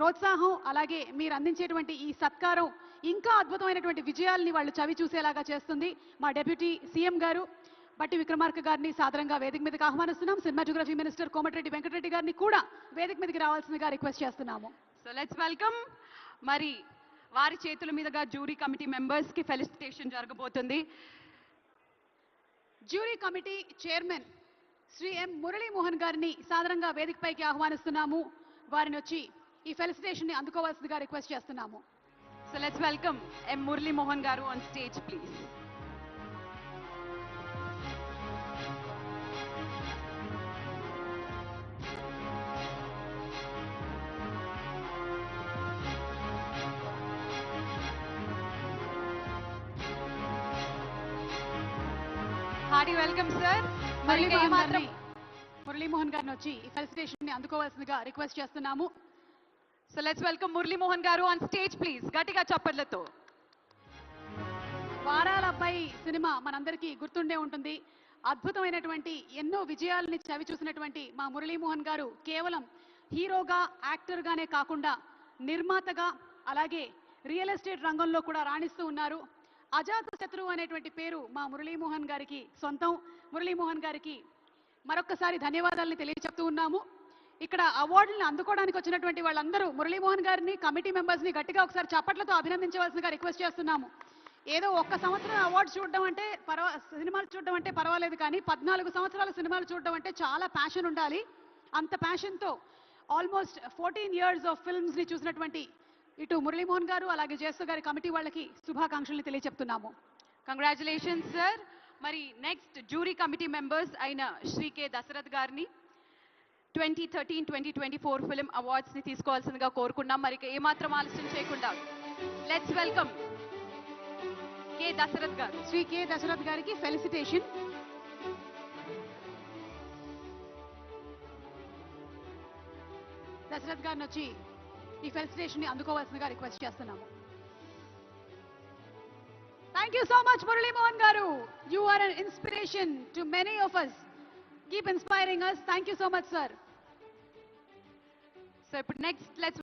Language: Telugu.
ప్రోత్సాహం అలాగే మీరు అందించేటువంటి ఈ సత్కారం ఇంకా అద్భుతమైనటువంటి విజయాల్ని వాళ్ళు చవి చూసేలాగా చేస్తుంది. మా డెప్యూటీ సీఎం గారు బట్టి విక్రమార్క గారిని సాదరంగా వేదిక మీదకి ఆహ్వానిస్తున్నాం. సినిమాటోగ్రఫీ మినిస్టర్ కోమటిరెడ్డి వెంకటరెడ్డి గారిని కూడా వేదిక మీదకి రావాల్సిందిగా రిక్వెస్ట్ చేస్తున్నాము. So let's welcome. మరి వారి చేతుల మీదుగా జ్యూరీ కమిటీ మెంబర్స్ కి ఫెలిసిటేషన్ జరగబోతుంది. జ్యూరీ కమిటీ చైర్మన్ శ్రీ ఎం మురళీమోహన్ గారిని సాదరంగా వేదికపైకి ఆహ్వానిస్తున్నాము. వారిని వచ్చి ఈ ఫెలిసిటేషన్ ని అందుకోవాల్సిందిగా రిక్వెస్ట్ చేస్తున్నాము. సో లెట్స్ వెల్కమ్ ఎం మురళీమోహన్ గారు on stage please. Hardy welcome sir. Muralimohan గారిని వచ్చి ఈ ఫెలిసిటేషన్ ని అందుకోవాల్సిందిగా రిక్వెస్ట్ చేస్తున్నాము. సో లెట్స్ వెల్కమ్ మురళీమోహన్ గారు ఆన్ స్టేజ్ ప్లీజ్. గట్టిగా చప్పట్లతో. వారాల అబ్బాయి సినిమా మనందరికీ గుర్తుండే ఉంటుంది. అద్భుతమైనటువంటి ఎన్నో విజయాలని చవి చూసినటువంటి మా మురళీమోహన్ గారు కేవలం హీరోగా యాక్టర్ గానే కాకుండా నిర్మాతగా అలాగే రియల్ ఎస్టేట్ రంగంలో కూడా రాణిస్తూ ఉన్నారు. అజాత శత్రువు అనేటువంటి పేరు మా మురళీమోహన్ గారికి సొంతం. మురళీమోహన్ గారికి మరొక్కసారి ధన్యవాదాలని తెలియచెప్తూ ఉన్నాము. ఇక్కడ అవార్డులను అందుకోవడానికి వచ్చినటువంటి వాళ్ళందరూ మురళీమోహన్ గారిని కమిటీ మెంబర్స్ ని గట్టిగా ఒకసారి చప్పట్లతో అభినందించవలసిందిగా రిక్వెస్ట్ చేస్తున్నాము. ఏదో ఒక్క సంవత్సరం అవార్డు చూడడం అంటే సినిమాలు చూడడం అంటే పర్వాలేదు, కానీ 14 సంవత్సరాల సినిమాలు చూడడం అంటే చాలా ప్యాషన్ ఉండాలి. అంత ప్యాషన్తో ఆల్మోస్ట్ 14 years ఆఫ్ ఫిల్మ్స్ ని చూసినటువంటి ఇటు మురళీమోహన్ గారు అలాగే జయసు గారి కమిటీ వాళ్ళకి శుభాకాంక్షల్ని తెలియచెప్తున్నాము. Congratulations sir. మరి నెక్స్ట్ జ్యూరీ కమిటీ మెంబర్స్ అయిన శ్రీ కె దశరథ్ గారిని 2013-2024 ఫిల్మ్ అవార్డ్స్ ని తీసుకోవాల్సిందిగా కోరుకున్నాం. మరి ఏమాత్రం ఆలస్యం చేయకుండా లెట్స్ వెల్కమ్ కె దశరథ్ గారు. శ్రీ కె దశరథ్ గారికి ఫెలిసిటేషన్. దశరథ్ గారిని వచ్చి ఈ ఫెలిసిటేషన్ ని అందుకోవాల్సిందిగా రిక్వెస్ట్ చేస్తున్నాము. Thank you so much Muralimohan గారు. You are an inspiration to many of us. Keep inspiring us. Thank you so much sir. So ఇప్పుడు నెక్స్ట్ లెట్స్